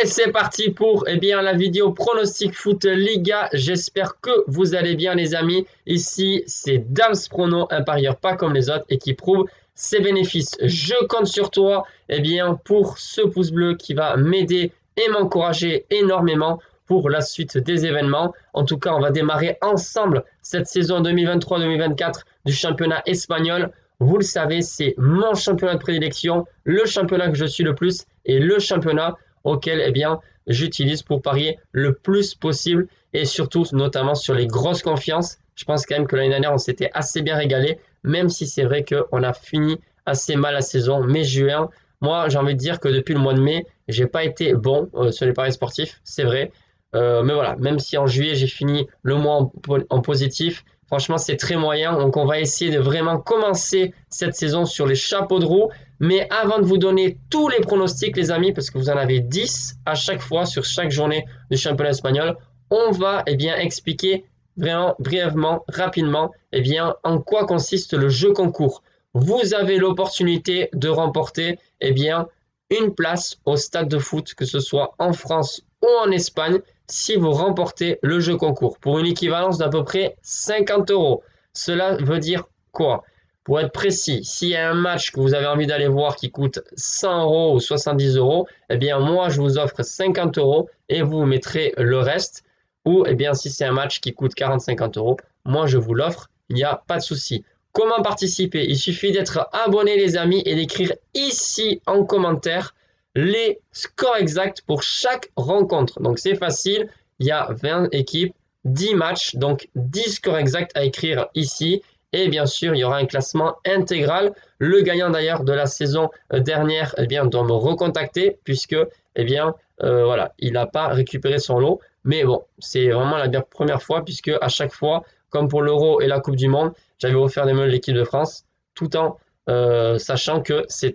Et c'est parti pour la vidéo pronostic foot Liga. J'espère que vous allez bien les amis. Ici c'est Dams Prono, un parieur pas comme les autres et qui prouve ses bénéfices. Je compte sur toi pour ce pouce bleu qui va m'aider et m'encourager énormément pour la suite des événements. En tout cas, on va démarrer ensemble cette saison 2023-2024 du championnat espagnol. Vous le savez, c'est mon championnat de prédilection, le championnat que je suis le plus et le championnat auquel j'utilise pour parier le plus possible et surtout notamment sur les grosses confiances. Je pense quand même que l'année dernière on s'était assez bien régalé, même si c'est vrai qu'on a fini assez mal la saison. Mai-juin, moi j'ai envie de dire que depuis le mois de mai, j'ai pas été bon sur les paris sportifs, c'est vrai. Mais voilà, même si en juillet j'ai fini le mois en positif, franchement c'est très moyen. Donc on va essayer de vraiment commencer cette saison sur les chapeaux de roue. Mais avant de vous donner tous les pronostics, les amis, parce que vous en avez 10 à chaque fois sur chaque journée du championnat espagnol, on va expliquer vraiment brièvement, rapidement, en quoi consiste le jeu concours. Vous avez l'opportunité de remporter une place au stade de foot, que ce soit en France ou en Espagne, si vous remportez le jeu concours, pour une équivalence d'à peu près 50 euros. Cela veut dire quoi? Pour être précis, s'il y a un match que vous avez envie d'aller voir qui coûte 100 euros ou 70 euros, moi, je vous offre 50 euros et vous mettrez le reste. Ou, si c'est un match qui coûte 40-50 euros, moi, je vous l'offre, il n'y a pas de souci. Comment participer? Il suffit d'être abonné, les amis, et d'écrire ici en commentaire les scores exacts pour chaque rencontre. Donc, c'est facile. Il y a 20 équipes, 10 matchs, donc 10 scores exacts à écrire ici. Et bien sûr, il y aura un classement intégral. Le gagnant d'ailleurs de la saison dernière doit me recontacter puisque voilà, il n'a pas récupéré son lot. Mais bon, c'est vraiment la première fois puisque à chaque fois, comme pour l'Euro et la Coupe du Monde, j'avais offert des meubles l'équipe de France tout en sachant que c'est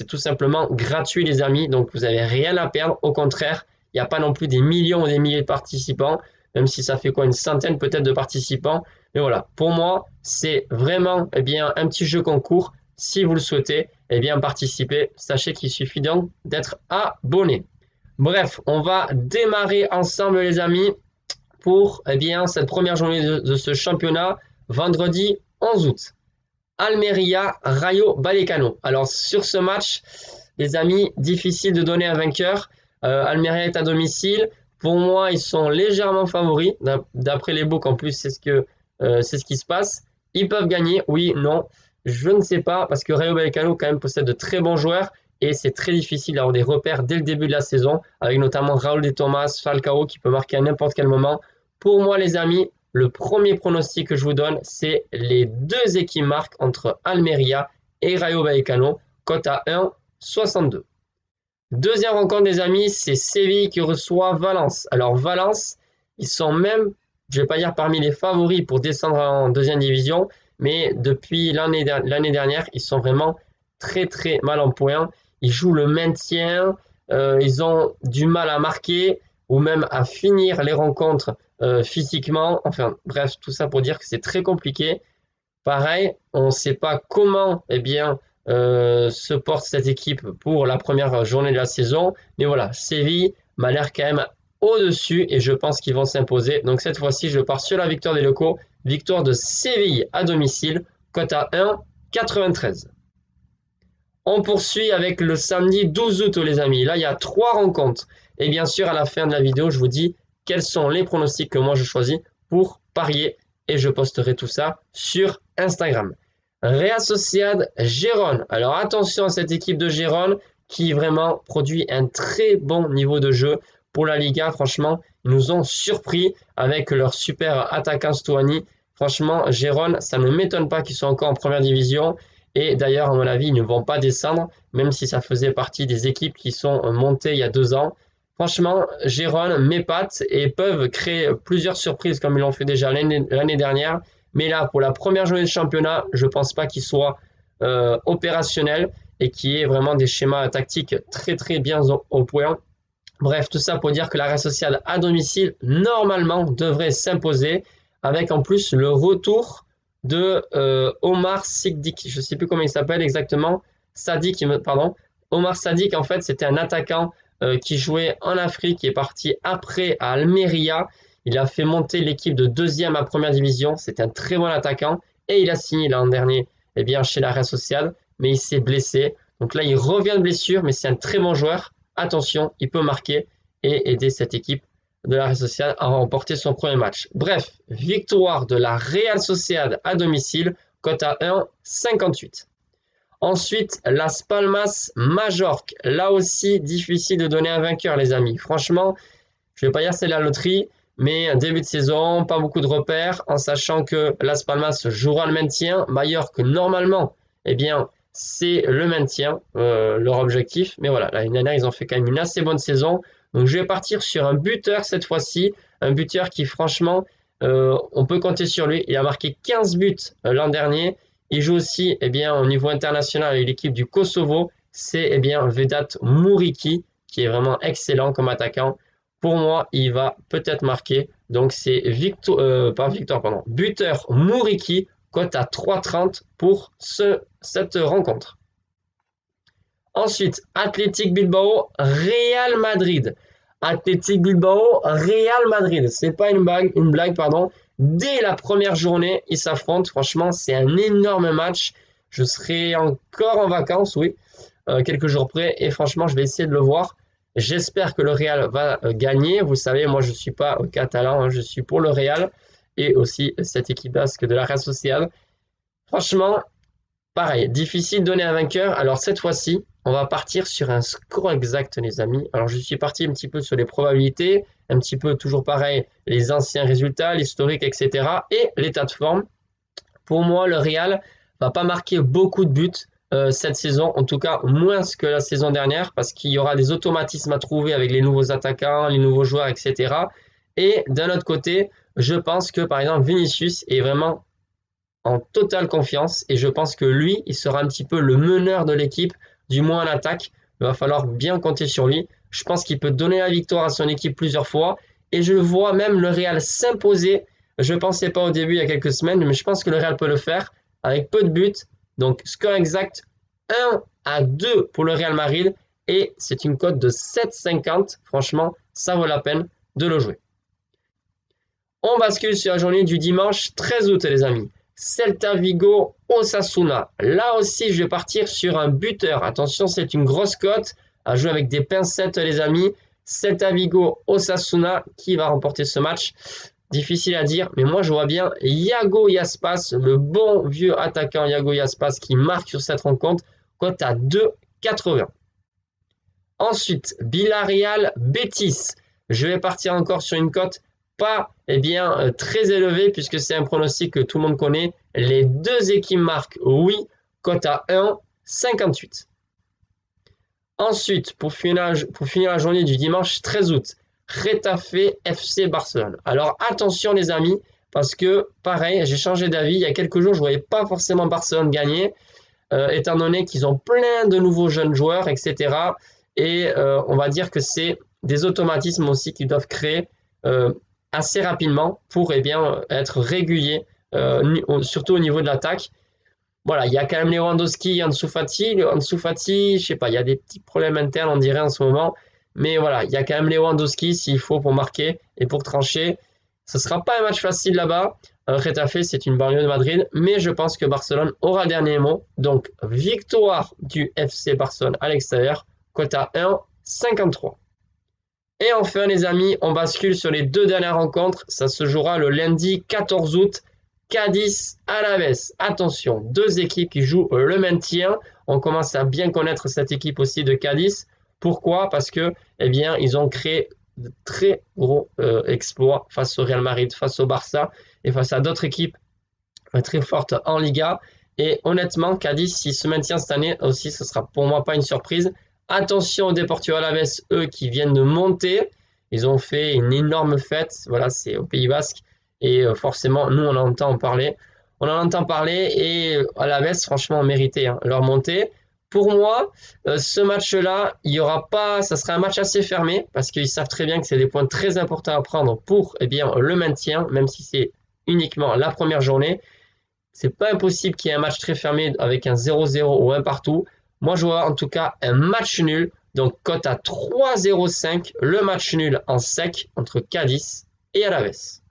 tout simplement gratuit les amis. Donc vous n'avez rien à perdre. Au contraire, il n'y a pas non plus des millions ou des milliers de participants, même si ça fait quoi, une centaine peut-être de participants. Mais voilà, pour moi, c'est vraiment un petit jeu concours. Si vous le souhaitez, participer. Sachez qu'il suffit donc d'être abonné. Bref, on va démarrer ensemble les amis pour cette première journée de ce championnat, vendredi 11 août. Almeria, Rayo Vallecano. Alors sur ce match, les amis, difficile de donner un vainqueur. Almeria est à domicile. Pour moi, ils sont légèrement favoris. D'après les books, en plus, c'est ce qui se passe. Ils peuvent gagner, oui, non. Je ne sais pas, parce que Rayo Vallecano, quand même, possède de très bons joueurs. Et c'est très difficile d'avoir des repères dès le début de la saison, avec notamment Raúl de Thomas, Falcao, qui peut marquer à n'importe quel moment. Pour moi, les amis, le premier pronostic que je vous donne, c'est les deux équipes marquent entre Almeria et Rayo Vallecano, cote à 1,62. Deuxième rencontre des amis, c'est Séville qui reçoit Valence. Alors Valence, ils sont même, je ne vais pas dire parmi les favoris pour descendre en deuxième division, mais depuis l'année dernière, ils sont vraiment très très mal en point. Ils jouent le maintien, ils ont du mal à marquer ou même à finir les rencontres physiquement. Enfin bref, tout ça pour dire que c'est très compliqué. Pareil, on ne sait pas comment se porte cette équipe pour la première journée de la saison. Mais voilà, Séville m'a l'air quand même au-dessus et je pense qu'ils vont s'imposer. Donc cette fois-ci, je pars sur la victoire des locaux. Victoire de Séville à domicile, cote à 1,93. On poursuit avec le samedi 12 août, les amis. Là, il y a 3 rencontres. Et bien sûr, à la fin de la vidéo, je vous dis quels sont les pronostics que moi je choisis pour parier. Et je posterai tout ça sur Instagram. Real Sociedad, Gérone. Alors attention à cette équipe de Gérone qui vraiment produit un très bon niveau de jeu pour la Liga. Franchement, ils nous ont surpris avec leur super attaquant Stuani. Franchement, Gérone, ça ne m'étonne pas qu'ils soient encore en première division. Et d'ailleurs, à mon avis, ils ne vont pas descendre, même si ça faisait partie des équipes qui sont montées il y a 2 ans. Franchement, Gérone m'épate et peuvent créer plusieurs surprises comme ils l'ont fait déjà l'année dernière. Mais là, pour la première journée de championnat, je ne pense pas qu'il soit opérationnel et qu'il y ait vraiment des schémas tactiques très très bien au point. Bref, tout ça pour dire que la Real Sociedad à domicile, normalement, devrait s'imposer avec en plus le retour de Omar Sigdik. Je ne sais plus comment il s'appelle exactement. Sadik, pardon. Omar Sadik, en fait, c'était un attaquant qui jouait en Afrique, qui est parti après à Almeria. Il a fait monter l'équipe de deuxième à première division. C'est un très bon attaquant. Et il a signé l'an dernier chez la Real Sociedad, mais il s'est blessé. Donc là, il revient de blessure, mais c'est un très bon joueur. Attention, il peut marquer et aider cette équipe de la Real Sociedad à remporter son premier match. Bref, victoire de la Real Sociedad à domicile, cote à 1,58. Ensuite, Las Palmas Majorque. Là aussi, difficile de donner un vainqueur, les amis. Franchement, je ne vais pas dire c'est la loterie, mais début de saison, pas beaucoup de repères, en sachant que Las Palmas jouera le maintien. Majorque, normalement, c'est le maintien, leur objectif. Mais voilà, l'année dernière, ils ont fait quand même une assez bonne saison. Donc, je vais partir sur un buteur cette fois-ci. Un buteur qui, franchement, on peut compter sur lui. Il a marqué 15 buts l'an dernier. Il joue aussi au niveau international avec l'équipe du Kosovo. C'est Vedat Muriqi qui est vraiment excellent comme attaquant. Pour moi, il va peut-être marquer. Donc c'est buteur Muriqi, cote à 3,30 pour cette rencontre. Ensuite, Athletic Bilbao, Real Madrid. Athletic Bilbao, Real Madrid. C'est pas une blague, pardon. Dès la première journée, ils s'affrontent. Franchement, c'est un énorme match. Je serai encore en vacances, oui, quelques jours près. Et franchement, je vais essayer de le voir. J'espère que le Real va gagner. Vous savez, moi, je ne suis pas catalan. Hein, je suis pour le Real. Et aussi cette équipe basque de la Real Sociedad. Franchement, pareil, difficile de donner un vainqueur. Alors cette fois-ci, on va partir sur un score exact, les amis. Alors je suis parti un petit peu sur les probabilités, un petit peu toujours pareil, les anciens résultats, l'historique, etc. et l'état de forme. Pour moi, le Real va pas marquer beaucoup de buts cette saison, en tout cas moins que la saison dernière, parce qu'il y aura des automatismes à trouver avec les nouveaux attaquants, les nouveaux joueurs, etc. Et d'un autre côté, je pense que par exemple Vinicius est vraiment en totale confiance et je pense que lui, il sera un petit peu le meneur de l'équipe, du moins en attaque. Il va falloir bien compter sur lui. Je pense qu'il peut donner la victoire à son équipe plusieurs fois et je vois même le Real s'imposer. Je ne pensais pas au début il y a quelques semaines, mais je pense que le Real peut le faire avec peu de buts. Donc score exact 1-2 pour le Real Madrid et c'est une cote de 7,50. Franchement, ça vaut la peine de le jouer. On bascule sur la journée du dimanche 13 août, les amis. Celta Vigo, Osasuna. Là aussi, je vais partir sur un buteur. Attention, c'est une grosse cote à jouer avec des pincettes, les amis. Celta Vigo, Osasuna, qui va remporter ce match? Difficile à dire, mais moi, je vois bien Iago Aspas, le bon vieux attaquant Iago Aspas qui marque sur cette rencontre. Cote à 2,80. Ensuite, Villarreal, Betis. Je vais partir encore sur une cote pas très élevé puisque c'est un pronostic que tout le monde connaît. Les deux équipes marquent, oui, cote à 1,58. Ensuite, pour finir la journée du dimanche 13 août, Getafe FC Barcelone. Alors attention les amis, parce que pareil, j'ai changé d'avis. Il y a quelques jours, je ne voyais pas forcément Barcelone gagner, étant donné qu'ils ont plein de nouveaux jeunes joueurs, etc. Et on va dire que c'est des automatismes aussi qu'ils doivent créer assez rapidement pour être régulier, surtout au niveau de l'attaque. Voilà, il y a quand même Lewandowski, Ansu Fati, je sais pas, il y a des petits problèmes internes, on dirait en ce moment. Mais voilà, il y a quand même Lewandowski s'il faut pour marquer et pour trancher. Ce ne sera pas un match facile là-bas. Getafe, c'est une banlieue de Madrid, mais je pense que Barcelone aura le dernier mot. Donc, victoire du FC Barcelone à l'extérieur, cote à 1,53. Et enfin, les amis, on bascule sur les deux dernières rencontres. Ça se jouera le lundi 14 août. Cadiz-Alaves. Attention, deux équipes qui jouent le maintien. On commence à bien connaître cette équipe aussi de Cadiz. Pourquoi? Parce que, ils ont créé de très gros exploits face au Real Madrid, face au Barça et face à d'autres équipes très fortes en Liga. Et honnêtement, Cadiz, s'il se maintient cette année aussi, ce sera pour moi pas une surprise. Attention au Deportivo Alaves, eux qui viennent de monter. Ils ont fait une énorme fête. Voilà, c'est au Pays Basque. Et forcément, nous, on en entend parler. On en entend parler et Alaves, franchement, méritait leur montée. Pour moi, ce match-là, il y aura pas, ça sera un match assez fermé parce qu'ils savent très bien que c'est des points très importants à prendre pour le maintien, même si c'est uniquement la première journée. C'est pas impossible qu'il y ait un match très fermé avec un 0-0 ou un partout. Moi, je vois en tout cas un match nul. Donc, cote à 3,05, le match nul en sec entre Cadiz et Alaves.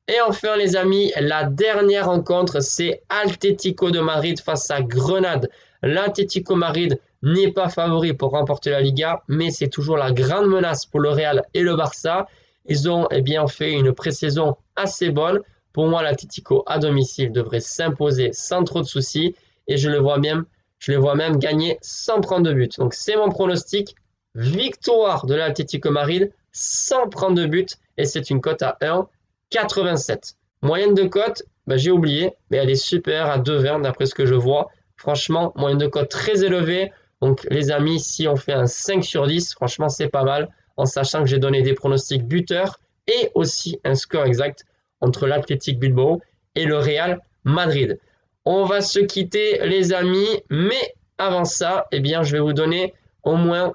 Et enfin, les amis, la dernière rencontre, c'est Atlético de Madrid face à Grenade. L'Atlético Madrid n'est pas favori pour remporter la Liga, mais c'est toujours la grande menace pour le Real et le Barça. Ils ont bien fait une pré-saison assez bonne. Pour moi, l'Atlético à domicile devrait s'imposer sans trop de soucis et je les vois même gagner sans prendre de but. Donc c'est mon pronostic, victoire de l'Atlético Madrid sans prendre de but et c'est une cote à 1,87. Moyenne de cote, j'ai oublié, mais elle est super à 2,20 d'après ce que je vois. Franchement, moyenne de cote très élevée. Donc les amis, si on fait un 5 sur 10, franchement c'est pas mal, en sachant que j'ai donné des pronostics buteurs et aussi un score exact entre l'Athletic Bilbao et le Real Madrid. On va se quitter les amis, mais avant ça, je vais vous donner au moins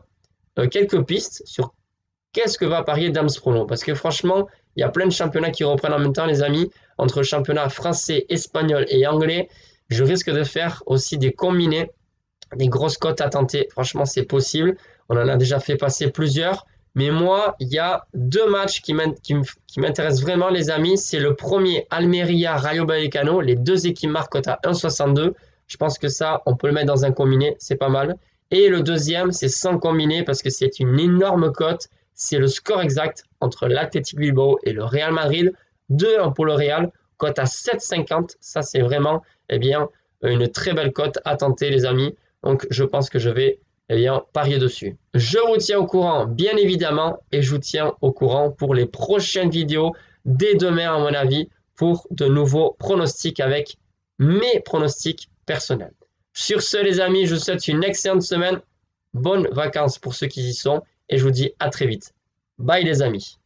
quelques pistes sur qu'est-ce que va parier Dams Prono. Parce que franchement, il y a plein de championnats qui reprennent en même temps les amis, entre championnats français, espagnol et anglais. Je risque de faire aussi des combinés, des grosses cotes à tenter. Franchement, c'est possible. On en a déjà fait passer plusieurs. Mais moi, il y a deux matchs qui m'intéressent vraiment, les amis. C'est le premier, Almeria-Rayo Vallecano. Les deux équipes marquent cote à 1,62. Je pense que ça, on peut le mettre dans un combiné. C'est pas mal. Et le deuxième, c'est sans combiné parce que c'est une énorme cote. C'est le score exact entre l'Athletic Bilbao et le Real Madrid. 2-1 pour le Real. Cote à 7,50. Ça, c'est vraiment une très belle cote à tenter, les amis. Donc, je pense que je vais parier dessus. Je vous tiens au courant, bien évidemment, et je vous tiens au courant pour les prochaines vidéos dès demain, à mon avis, pour de nouveaux pronostics avec mes pronostics personnels. Sur ce, les amis, je vous souhaite une excellente semaine. Bonnes vacances pour ceux qui y sont et je vous dis à très vite. Bye les amis.